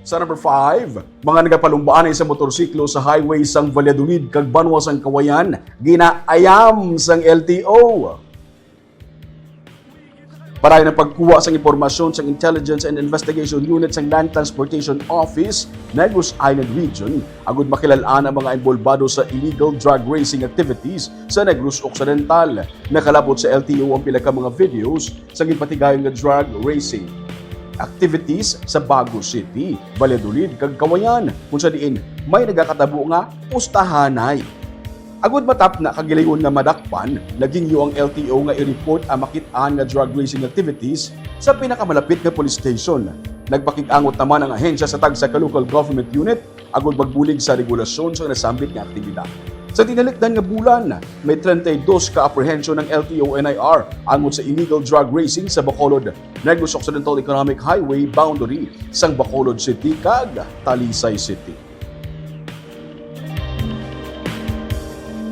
Sa number 5, mga nagapalumbaanay sa motorsiklo sa highway sang Valladolid kag banwa sang Kawayan, Gina, ayam sang LTO. Para ng pagkuha sang impormasyon sang Intelligence and Investigation Unit sang Land Transportation Office, Negros Island Region, agud makilalaan ang mga involbado sa illegal drug racing activities sa Negros Occidental. Nakalabot sa LTO ang pila ka mga videos sa gipatigayon nga drug racing activities sa Bago City, Valladolid kag Kawayan, kung sa diin may nagakatabo nga pustahanay. Agud matap na kagilayon nga madakpan, naging ang LTO nga i-report ang makitaan nga drug racing activities sa pinakamalapit nga police station. Nagpakig-angot naman ang ahensya sa tagsa ka local government unit agud magbulig sa regulasyon sa nasambit nga aktibidad. Sa tinalikdan nga bulan, may 32 ka apprehension ng LTO-NIR angot sa illegal drug racing sa Bacolod, Negros Occidental Economic Highway boundary sang Bacolod City kag Talisay City.